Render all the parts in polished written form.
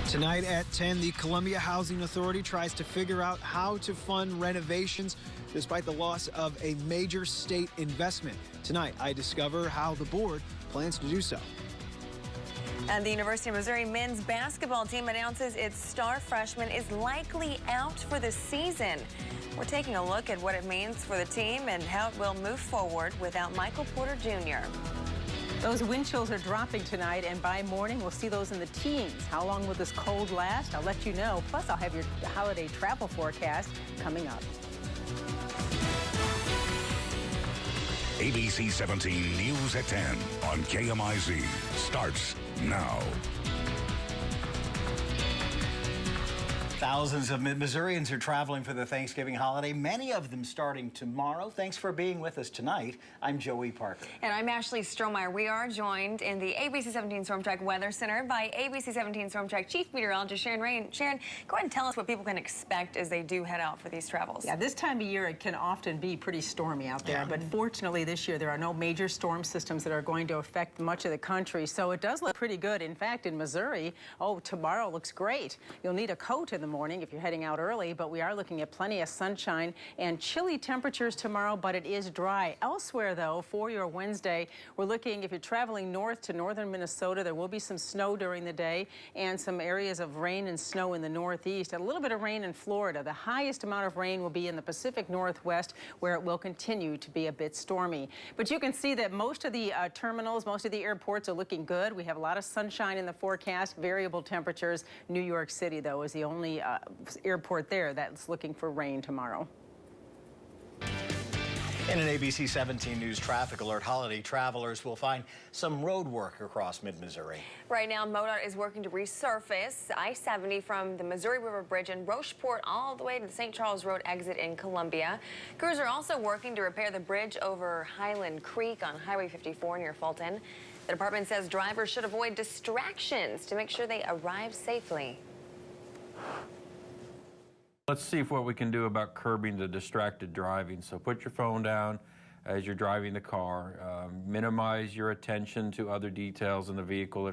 Tonight at 10, the Columbia Housing Authority tries to figure out how to fund renovations despite the loss of a major state investment. Tonight, I discover how the board plans to do so. And the University of Missouri men's basketball team announces its star freshman is likely out for the season. We're taking a look at what it means for the team and how it will move forward without Michael Porter Jr. Those wind chills are dropping tonight, and by morning we'll see those in the teens. How long will this cold last? I'll let you know. Plus, I'll have your holiday travel forecast coming up. ABC 17 News at 10 on KMIZ starts now. Thousands of Missourians are traveling for the Thanksgiving holiday, many of them starting tomorrow. Thanks for being with us tonight. I'm Joey Parker. And I'm Ashley Strohmeyer. We are joined in the ABC 17 Storm Track Weather Center by ABC 17 Storm Track Chief Meteorologist Sharon Rain. Sharon, go ahead and tell us what people can expect as they do head out for these travels. Yeah, this time of year it can often be pretty stormy out there, but fortunately this year there are no major storm systems that are going to affect much of the country, so it does look pretty good. In fact, in Missouri, tomorrow looks great. You'll need a coat in the morning if you're heading out early, but we are looking at plenty of sunshine and chilly temperatures tomorrow, but it is dry. Elsewhere, though, for your Wednesday, we're looking, if you're traveling north to northern Minnesota, there will be some snow during the day and some areas of rain and snow in the northeast, and a little bit of rain in Florida. The highest amount of rain will be in the Pacific Northwest, where it will continue to be a bit stormy. But you can see that most of the terminals, most of the airports are looking good. We have a lot of sunshine in the forecast, variable temperatures. New York City, though, is the only airport there that's looking for rain tomorrow. In an ABC 17 News traffic alert, holiday travelers will find some road work across mid-Missouri. Right now, MoDOT is working to resurface I-70 from the Missouri River Bridge in Rocheport all the way to the St. Charles Road exit in Columbia. Crews are also working to repair the bridge over Highland Creek on Highway 54 near Fulton. The department says drivers should avoid distractions to make sure they arrive safely. Let's see what we can do about curbing the distracted driving. So put your phone down as you're driving the car. Minimize your attention to other details in the vehicle.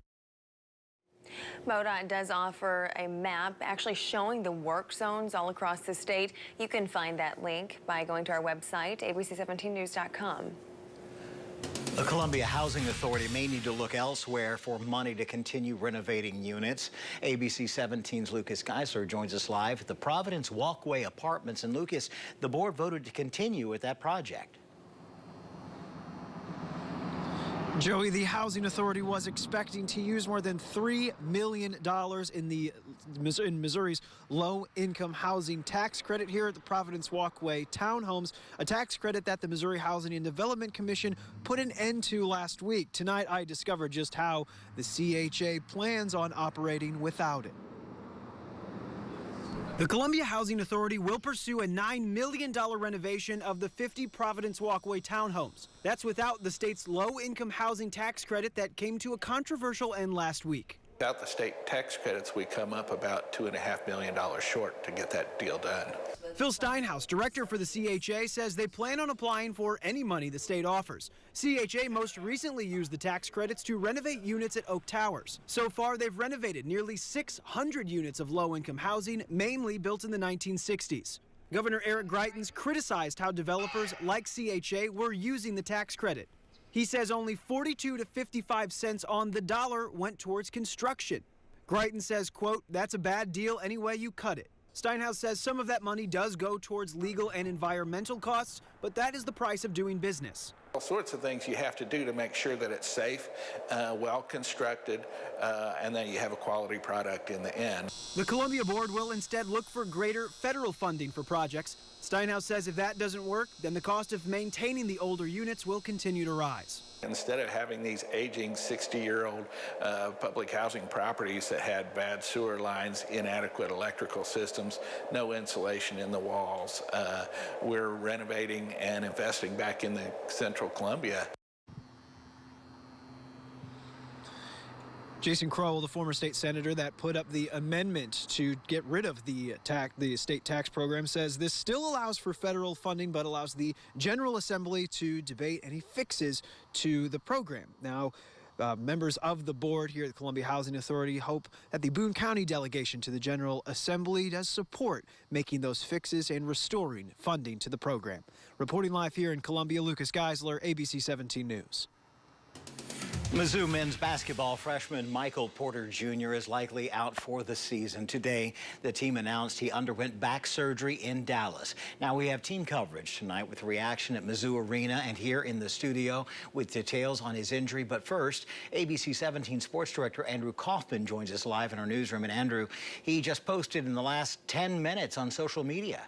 MoDOT does offer a map actually showing the work zones all across the state. You can find that link by going to our website, abc17news.com. The Columbia Housing Authority may need to look elsewhere for money to continue renovating units. ABC 17's Lucas Geisler joins us live at the Providence Walkway Apartments. And Lucas, the board voted to continue with that project. Joey, the Housing Authority was expecting to use more than $3 million in Missouri's low-income housing tax credit here at the Providence Walkway Townhomes, a tax credit that the Missouri Housing and Development Commission put an end to last week. Tonight, I discovered just how the CHA plans on operating without it. The Columbia Housing Authority will pursue a $9 million renovation of the 50 Providence Walkway townhomes. That's without the state's low-income housing tax credit that came to a controversial end last week. Without the state tax credits, we come up about $2.5 million short to get that deal done. Phil Steinhaus, director for the CHA, says they plan on applying for any money the state offers. CHA most recently used the tax credits to renovate units at Oak Towers. So far, they've renovated nearly 600 units of low-income housing, mainly built in the 1960s. Governor Eric Greitens criticized how developers like CHA were using the tax credit. He says only 42 to 55 cents on the dollar went towards construction. Greitens says, quote, "That's a bad deal any way you cut it." Steinhaus says some of that money does go towards legal and environmental costs, but that is the price of doing business. All sorts of things you have to do to make sure that it's safe, well constructed, and that you have a quality product in the end. The Columbia Board will instead look for greater federal funding for projects. Steinhaus says if that doesn't work, then the cost of maintaining the older units will continue to rise. Instead of having these aging 60-year-old public housing properties that had bad sewer lines, inadequate electrical systems, no insulation in the walls, we're renovating and investing back in the central Columbia. Jason Crowell, the former state senator that put up the amendment to get rid of the state tax program, says this still allows for federal funding, but allows the General Assembly to debate any fixes to the program. Now, Members of the board here at the Columbia Housing Authority hope that the Boone County delegation to the General Assembly does support making those fixes and restoring funding to the program. Reporting live here in Columbia, Lucas Geisler, ABC 17 News. Mizzou men's basketball freshman Michael Porter Jr. is likely out for the season. Today, the team announced he underwent back surgery in Dallas. Now, we have team coverage tonight with reaction at Mizzou Arena and here in the studio with details on his injury. But first, ABC 17 sports director Andrew Kaufman joins us live in our newsroom. And Andrew, he just posted in the last 10 minutes on social media.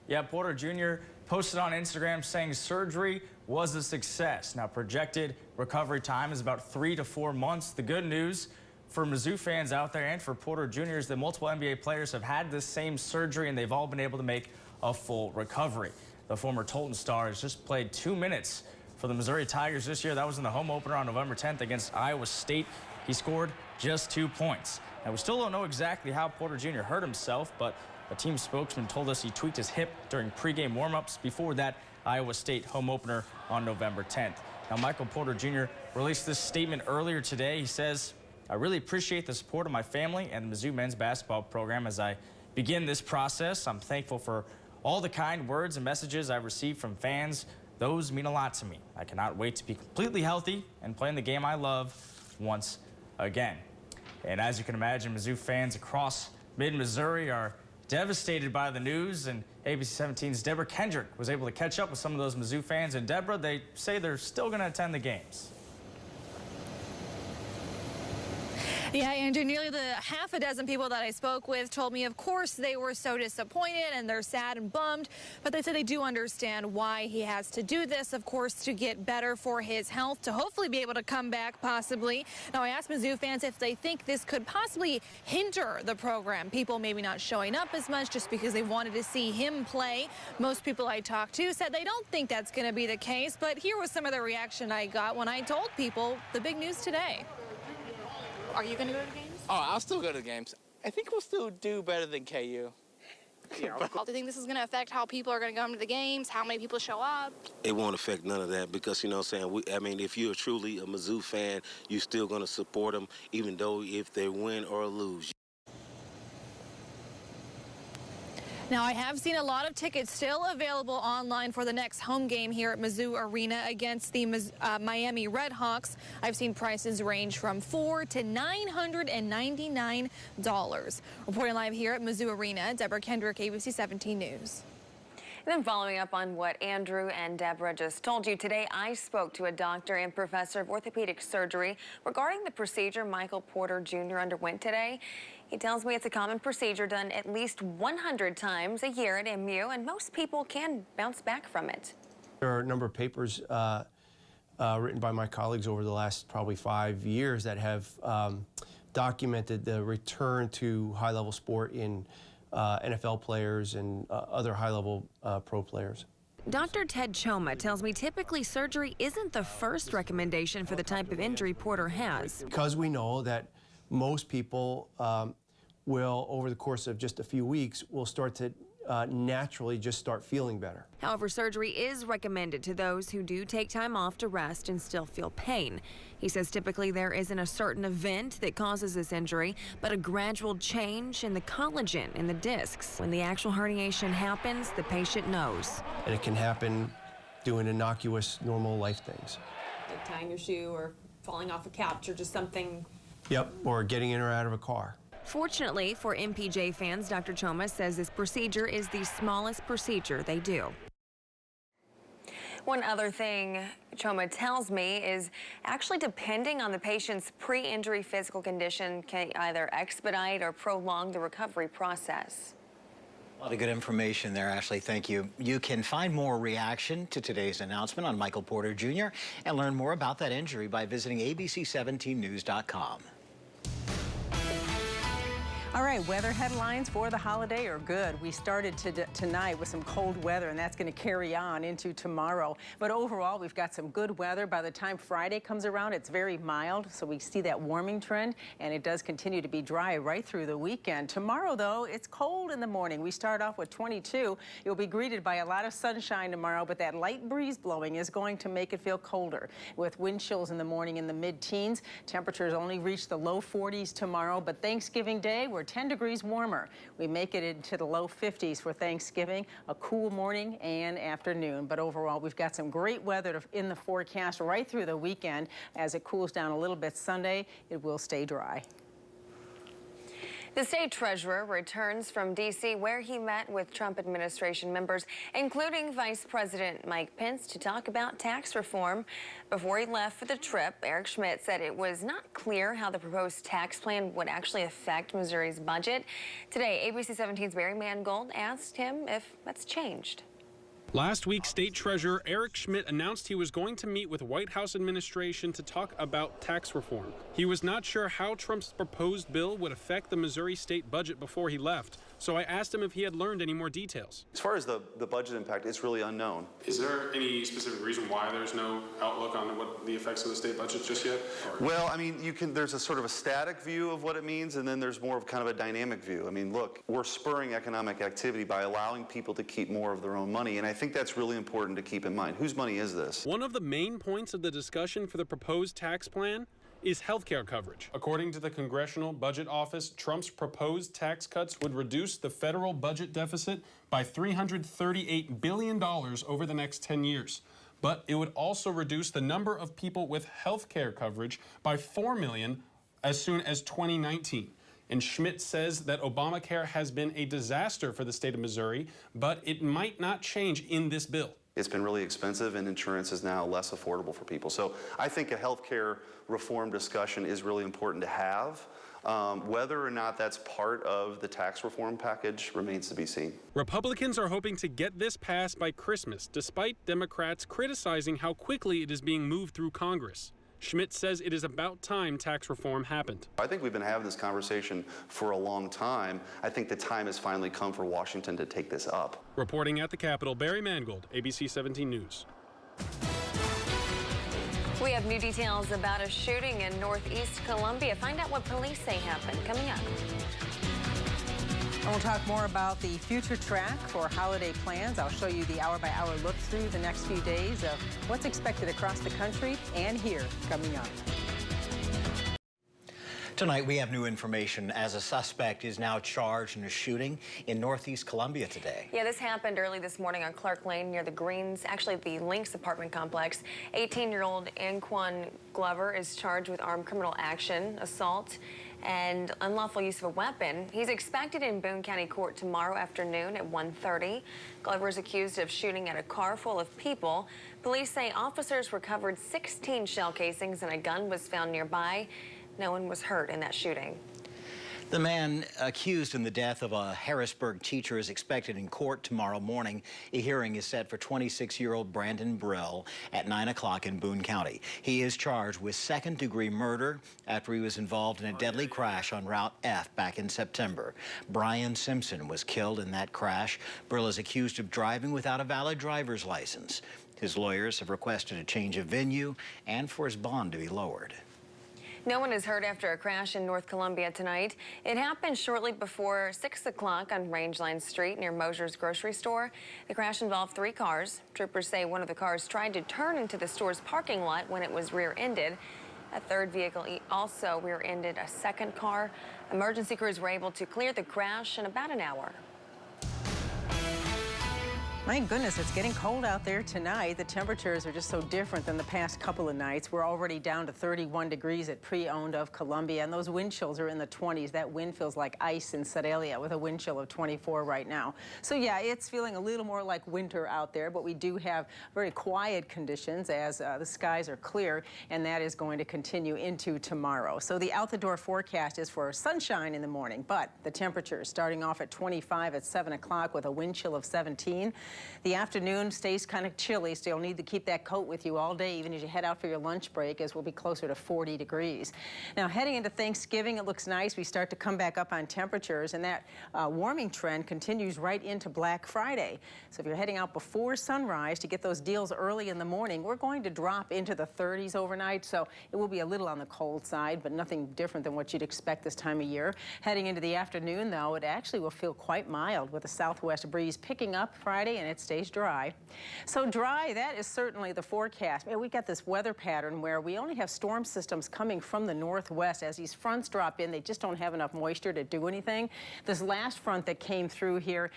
Yeah, Porter Jr. posted on Instagram saying surgery was a success. Now, projected recovery time is about 3 to 4 months. The good news for Mizzou fans out there and for Porter Jr. is that multiple NBA players have had this same surgery and they've all been able to make a full recovery. The former Tolton star has just played 2 minutes for the Missouri Tigers this year. That was in the home opener on November 10th against Iowa State. He scored just 2 points. Now, we still don't know exactly how Porter Jr. hurt himself, but a team spokesman told us he tweaked his hip during pregame warmups before that Iowa State home opener on November 10th. Now, Michael Porter Jr. released this statement earlier today. He says, "I really appreciate the support of my family and the Mizzou men's basketball program as I begin this process. I'm thankful for all the kind words and messages I've received from fans. Those mean a lot to me. I cannot wait to be completely healthy and playing the game I love once again." And as you can imagine, Mizzou fans across mid-Missouri are devastated by the news, and ABC 17's Deborah Kendrick was able to catch up with some of those Mizzou fans. And Deborah, they say they're still going to attend the games. Yeah, Andrew, nearly the half a dozen people that I spoke with told me, of course, they were so disappointed and they're sad and bummed, but they said they do understand why he has to do this, of course, to get better for his health, to hopefully be able to come back possibly. Now, I asked Mizzou fans if they think this could possibly hinder the program. People maybe not showing up as much just because they wanted to see him play. Most people I talked to said they don't think that's going to be the case, but here was some of the reaction I got when I told people the big news today. Are you going to go to the games? Oh, I'll still go to the games. I think we'll still do better than KU. Do you think this is going to affect how people are going to come to the games, how many people show up? It won't affect none of that because, you know what I'm saying, I mean, if you're truly a Mizzou fan, you're still going to support them, even though if they win or lose. Now, I have seen a lot of tickets still available online for the next home game here at Mizzou Arena against the Miami Redhawks. I've seen prices range from $400 to $999. Reporting live here at Mizzou Arena, Deborah Kendrick, ABC 17 News. And then following up on what Andrew and Deborah just told you, today I spoke to a doctor and professor of orthopedic surgery regarding the procedure Michael Porter Jr. underwent today. He tells me it's a common procedure done at least 100 times a year at MU, and most people can bounce back from it. There are a number of papers written by my colleagues over the last probably 5 years that have documented the return to high-level sport in NFL players and other high-level pro players. Dr. Ted Choma tells me typically surgery isn't the first recommendation for the type of injury Porter has. Because we know that most people will, over the course of just a few weeks, will start to naturally just start feeling better. However, surgery is recommended to those who do take time off to rest and still feel pain. He says typically there isn't a certain event that causes this injury, but a gradual change in the collagen in the discs. When the actual herniation happens, the patient knows. And it can happen doing innocuous, normal life things. Like tying your shoe or falling off a couch or just something. Yep, or getting in or out of a car. Fortunately for MPJ fans, Dr. Choma says this procedure is the smallest procedure they do. One other thing Choma tells me is actually depending on the patient's pre-injury physical condition can either expedite or prolong the recovery process. A lot of good information there, Ashley. Thank you. You can find more reaction to today's announcement on Michael Porter Jr. and learn more about that injury by visiting abc17news.com. All right, weather headlines for the holiday are good. We started tonight with some cold weather, and that's going to carry on into tomorrow. But overall, we've got some good weather. By the time Friday comes around, it's very mild, so we see that warming trend, and it does continue to be dry right through the weekend. Tomorrow, though, it's cold in the morning. We start off with 22. You'll be greeted by a lot of sunshine tomorrow, but that light breeze blowing is going to make it feel colder, with wind chills in the morning in the mid-teens. Temperatures only reach the low 40s tomorrow, but Thanksgiving Day, we're 10 degrees warmer. We make it into the low 50s for Thanksgiving, a cool morning and afternoon. But overall, we've got some great weather in the forecast right through the weekend. As it cools down a little bit Sunday, it will stay dry. The state treasurer returns from D.C., where he met with Trump administration members, including Vice President Mike Pence, to talk about tax reform. Before he left for the trip, Eric Schmidt said it was not clear how the proposed tax plan would actually affect Missouri's budget. Today, ABC 17's Barry Mangold asked him if that's changed. Last week, State Treasurer Eric Schmidt announced he was going to meet with White House administration to talk about tax reform. He was not sure how Trump's proposed bill would affect the Missouri state budget before he left, so I asked him if he had learned any more details. As far as the budget impact, it's really unknown. Is there any specific reason why there's no outlook on what the effects of the state budget just yet? Well, I mean, there's a sort of a static view of what it means, and then there's more of kind of a dynamic view. I mean, look, we're spurring economic activity by allowing people to keep more of their own money, and I think that's really important to keep in mind. Whose money is this? One of the main points of the discussion for the proposed tax plan is health care coverage. According to the Congressional Budget Office, Trump's proposed tax cuts would reduce the federal budget deficit by $338 billion over the next 10 years. But it would also reduce the number of people with health care coverage by 4 million as soon as 2019. And Schmidt says that Obamacare has been a disaster for the state of Missouri, but it might not change in this bill. It's been really expensive, and insurance is now less affordable for people. So I think a health care reform discussion is really important to have. Whether or not that's part of the tax reform package remains to be seen. Republicans are hoping to get this passed by Christmas, despite Democrats criticizing how quickly it is being moved through Congress. Schmidt says it is about time tax reform happened. I think we've been having this conversation for a long time. I think the time has finally come for Washington to take this up. Reporting at the Capitol, Barry Mangold, ABC 17 News. We have new details about a shooting in Northeast Columbia. Find out what police say happened coming up. And we'll talk more about the future track for holiday plans. I'll show you the hour-by-hour look through the next few days of what's expected across the country and here coming up. Tonight, we have new information as a suspect is now charged in a shooting in Northeast Columbia today. Yeah, this happened early this morning on Clark Lane near the Greens, actually the Lynx apartment complex. 18-year-old Anquan Glover is charged with armed criminal action, assault, and unlawful use of a weapon. He's expected in Boone County Court tomorrow afternoon at 1:30. Glover is accused of shooting at a car full of people. Police say officers recovered 16 shell casings and a gun was found nearby. No one was hurt in that shooting. The man accused in the death of a Harrisburg teacher is expected in court tomorrow morning. A hearing is set for 26-year-old Brandon Brill at 9 o'clock in Boone County. He is charged with second-degree murder after he was involved in a deadly crash on Route F back in September. Brian Simpson was killed in that crash. Brill is accused of driving without a valid driver's license. His lawyers have requested a change of venue and for his bond to be lowered. No one is hurt after a crash in North Columbia tonight. It happened shortly before 6 o'clock on Rangeline Street near Mosher's grocery store. The crash involved 3 cars. Troopers say one of the cars tried to turn into the store's parking lot when it was rear-ended. A third vehicle also rear-ended a second car. Emergency crews were able to clear the crash in about an hour. My goodness, it's getting cold out there tonight. The temperatures are just so different than the past couple of nights. We're already down to 31 degrees at pre-owned of Columbia, and those wind chills are in the 20s. That wind feels like ice in Sedalia with a wind chill of 24 right now. So yeah, it's feeling a little more like winter out there, but we do have very quiet conditions as the skies are clear, and that is going to continue into tomorrow. So the out-the-door forecast is for sunshine in the morning, but the temperatures starting off at 25 at 7 o'clock with a wind chill of 17. The afternoon stays kind of chilly, so you'll need to keep that coat with you all day, even as you head out for your lunch break, as we'll be closer to 40 degrees. Now, heading into Thanksgiving, it looks nice. We start to come back up on temperatures, and that warming trend continues right into Black Friday. So if you're heading out before sunrise to get those deals early in the morning, we're going to drop into the 30s overnight, so it will be a little on the cold side, but nothing different than what you'd expect this time of year. Heading into the afternoon, though, it actually will feel quite mild with a southwest breeze picking up Friday, and it stays dry. So dry, that is certainly the forecast. We've got this weather pattern where we only have storm systems coming from the northwest. As these fronts drop in, they just don't have enough moisture to do anything. This last front that came through here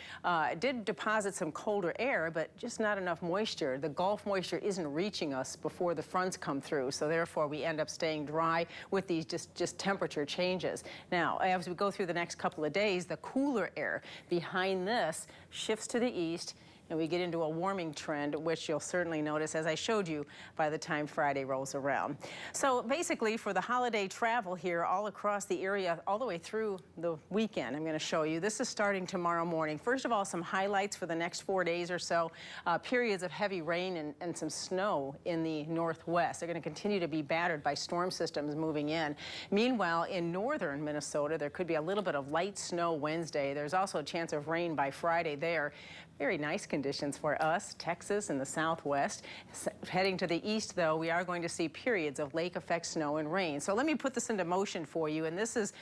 did deposit some colder air, but just not enough moisture. The Gulf moisture isn't reaching us before the fronts come through, so therefore we end up staying dry with these just temperature changes. Now, as we go through the next couple of days, the cooler air behind this shifts to the east, and we get into a warming trend, which you'll certainly notice, as I showed you, by the time Friday rolls around. So basically, for the holiday travel here all across the area, all the way through the weekend, I'm going to show you. This is starting tomorrow morning. First of all, some highlights for the next 4 days or so. Periods of heavy rain and some snow in the northwest. They're going to continue to be battered by storm systems moving in. Meanwhile, in northern Minnesota, there could be a little bit of light snow Wednesday. There's also a chance of rain by Friday there. Very nice conditions for us, Texas and the southwest. Heading to the east, though, we are going to see periods of lake effect snow and rain. So let me put this into motion for you, and this is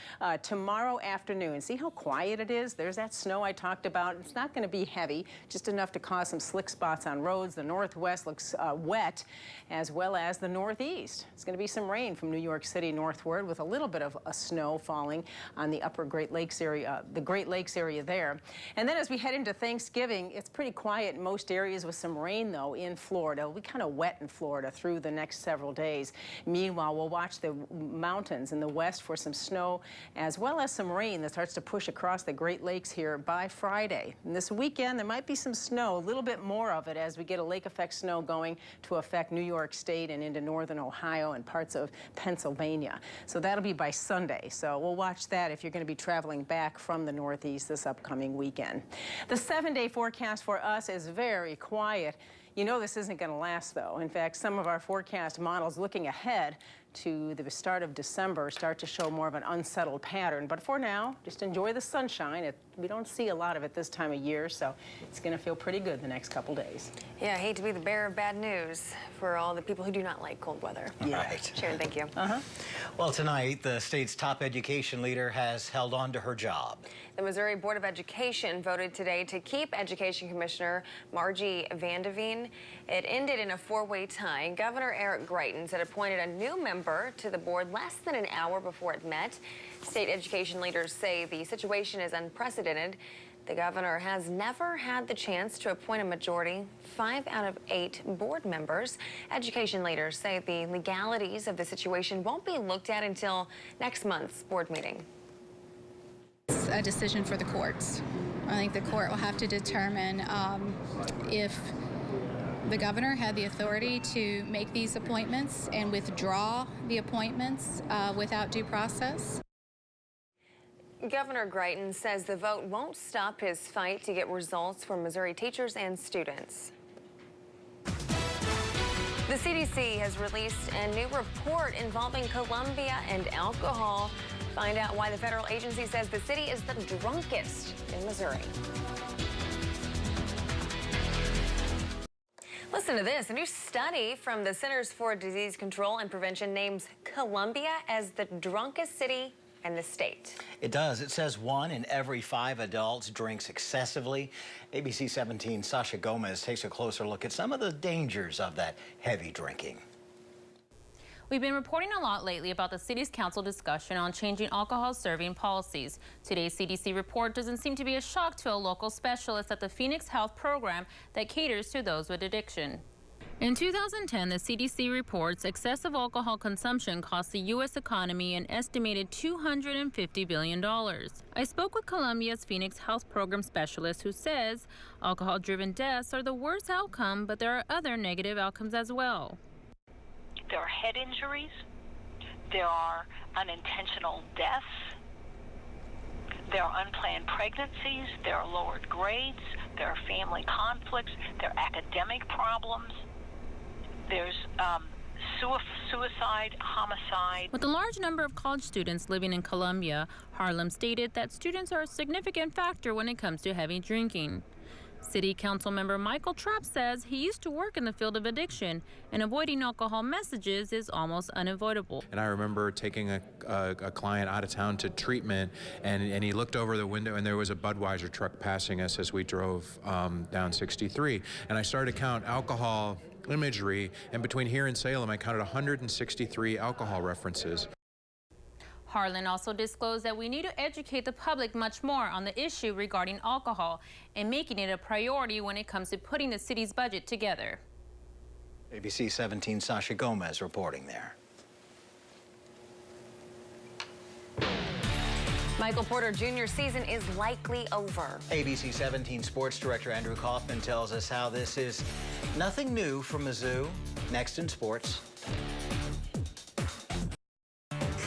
tomorrow afternoon. See how quiet it is? There's that snow I talked about. It's not going to be heavy, just enough to cause some slick spots on roads. The northwest looks wet, as well as the northeast. It's going to be some rain from New York City northward, with a little bit of snow falling on the upper Great Lakes area, the Great Lakes area there. And then as we head into Thanksgiving, it's pretty quiet in most areas with some rain, though, in Florida. It'll be kind of wet in Florida through the next several days. Meanwhile, we'll watch the mountains in the west for some snow, as well as some rain that starts to push across the Great Lakes here by Friday. And this weekend, there might be some snow, a little bit more of it, as we get a lake effect snow going to affect New York State and into northern Ohio and parts of Pennsylvania. So that'll be by Sunday. So we'll watch that if you're going to be traveling back from the northeast this upcoming weekend. The 7-day forecast for us is very quiet. You know this isn't going to last, though. In fact, some of our forecast models looking ahead to the start of December start to show more of an unsettled pattern. But for now, just enjoy the sunshine. We don't see a lot of it this time of year, so it's going to feel pretty good the next couple days. Yeah, I hate to be the bearer of bad news for all the people who do not like cold weather. Yeah. Right. Sharon, thank you. Well, tonight, the state's top education leader has held on to her job. The Missouri Board of Education voted today to keep Education Commissioner Margie Vandeveen. It ended in a 4-way tie. Governor Eric Greitens had appointed a new member to the board less than an hour before it met. State education leaders say the situation is unprecedented. The governor has never had the chance to appoint a majority, 5 out of 8 board members. Education leaders say the legalities of the situation won't be looked at until next month's board meeting. It's a decision for the courts. I think the court will have to determine if the governor had the authority to make these appointments and withdraw the appointments without due process. Governor Greitens says the vote won't stop his fight to get results for Missouri teachers and students. The CDC has released a new report involving Columbia and alcohol. Find out why the federal agency says the city is the drunkest in Missouri. Listen to this. A new study from the Centers for Disease Control and Prevention names Columbia as the drunkest city in the state. It does. It says 1 in every 5 adults drinks excessively. ABC 17's Sasha Gomez takes a closer look at some of the dangers of that heavy drinking. We've been reporting a lot lately about the city's council discussion on changing alcohol serving policies. Today's CDC report doesn't seem to be a shock to a local specialist at the Phoenix Health program that caters to those with addiction. In 2010, the CDC reports excessive alcohol consumption cost the U.S. economy an estimated $250 billion. I spoke with Columbia's Phoenix Health Program specialist who says alcohol-driven deaths are the worst outcome, but there are other negative outcomes as well. There are head injuries. There are unintentional deaths. There are unplanned pregnancies, there are lowered grades, there are family conflicts, there are academic problems, there's suicide, homicide. With a large number of college students living in Columbia, Harlem stated that students are a significant factor when it comes to heavy drinking. City Council member Michael Trapp says he used to work in the field of addiction, and avoiding alcohol messages is almost unavoidable. And I remember taking a client out of town to treatment, and he looked over the window, and there was a Budweiser truck passing us as we drove down 63. And I started to count alcohol imagery, and between here and Salem, I counted 163 alcohol references. Harlan also disclosed that we need to educate the public much more on the issue regarding alcohol and making it a priority when it comes to putting the city's budget together. ABC 17's Sasha Gomez reporting there. Michael Porter Jr.'s season is likely over. ABC 17 sports director Andrew Kaufman tells us how this is nothing new from Mizzou. Next in sports.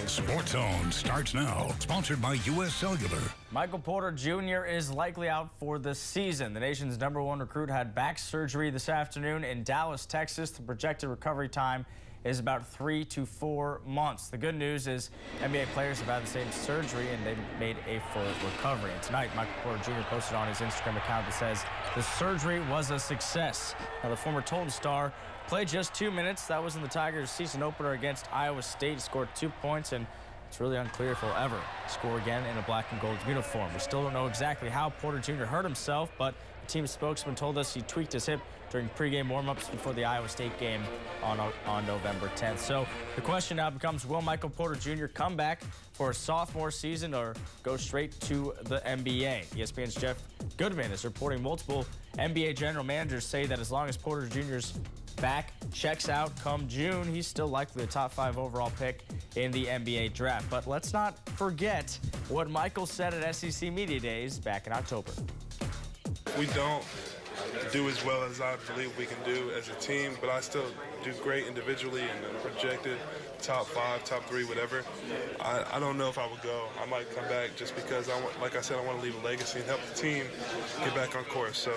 Sports Zone starts now. Sponsored by U.S. Cellular. Michael Porter Jr. is likely out for the season. The nation's #1 recruit had back surgery this afternoon in Dallas, Texas. The projected recovery time is about 3 to 4 months. The good news is NBA players have had the same surgery and they've made a full recovery. And tonight, Michael Porter Jr. posted on his Instagram account that says the surgery was a success. Now, the former Total Star played just 2 minutes. That was in the Tigers' season opener against Iowa State. He scored 2 points, and it's really unclear if he'll ever score again in a black and gold uniform. We still don't know exactly how Porter Jr. hurt himself, but the team spokesman told us he tweaked his hip during pregame warm-ups before the Iowa State game on November 10th. So the question now becomes, will Michael Porter Jr. come back for a sophomore season or go straight to the NBA? ESPN's Jeff Goodman is reporting multiple NBA general managers say that as long as Porter Jr.'s back checks out come June, he's still likely a top 5 overall pick in the NBA draft. But let's not forget what Michael said at SEC Media Days back in October. We don't do as well as I believe we can do as a team, but I still do great individually and I'm projected top 5, top 3, whatever. I don't know if I would go. I might come back just because, like I said, I want to leave a legacy and help the team get back on course. So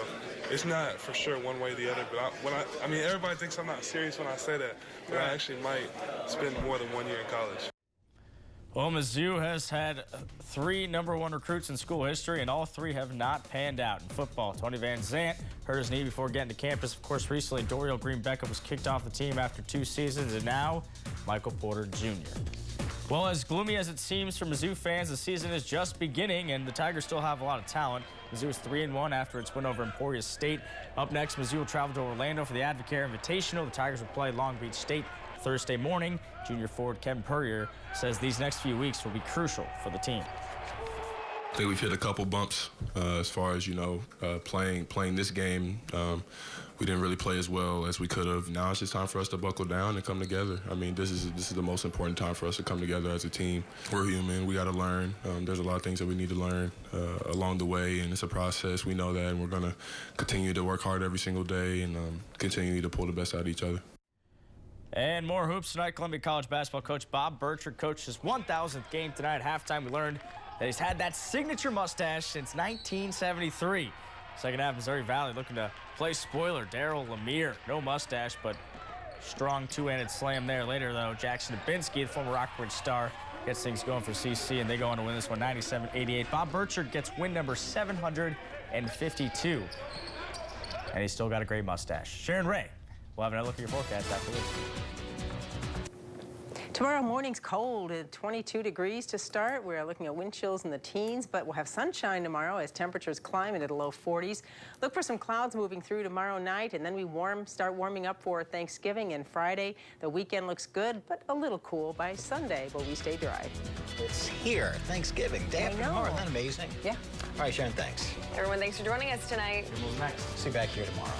it's not for sure one way or the other, but I mean, everybody thinks I'm not serious when I say that, but I actually might spend more than 1 year in college. Well, Mizzou has had 3 #1 recruits in school history, and all 3 have not panned out in football. Tony Van Zant hurt his knee before getting to campus. Of course, recently, Dorial Green-Beckham was kicked off the team after 2 seasons, and now Michael Porter Jr. Well, as gloomy as it seems for Mizzou fans, the season is just beginning, and the Tigers still have a lot of talent. Mizzou is 3-1 after its win over Emporia State. Up next, Mizzou will travel to Orlando for the Advocare Invitational. The Tigers will play Long Beach State Thursday morning. Junior forward Kevin Purrier says these next few weeks will be crucial for the team. I think we've hit a couple bumps as far as, playing this game. We didn't really play as well as we could have. Now it's just time for us to buckle down and come together. I mean, this is the most important time for us to come together as a team. We're human. We got to learn. There's a lot of things that we need to learn along the way, and it's a process. We know that, and we're going to continue to work hard every single day and continue to pull the best out of each other. And more hoops tonight. Columbia College basketball coach Bob Burchard coached his 1,000th game tonight. At halftime, we learned that he's had that signature mustache since 1973. Second half, Missouri Valley looking to play spoiler. Darryl Lemire, no mustache, but strong two-handed slam there. Later, though, Jackson Dubinsky, the former Rockbridge star, gets things going for CC, and they go on to win this one 97-88. Bob Burchard gets win number 752. And he's still got a great mustache. Sharon Ray. We'll have another look at your forecast after this. Tomorrow morning's cold at 22 degrees to start. We're looking at wind chills in the teens, but we'll have sunshine tomorrow as temperatures climb into the low 40s. Look for some clouds moving through tomorrow night, and then we start warming up for Thanksgiving and Friday. The weekend looks good, but a little cool by Sunday, but we stay dry. It's here, Thanksgiving, day after tomorrow. Isn't that amazing? Yeah. All right, Sharon, thanks. Everyone, thanks for joining us tonight. Next. See you back here tomorrow.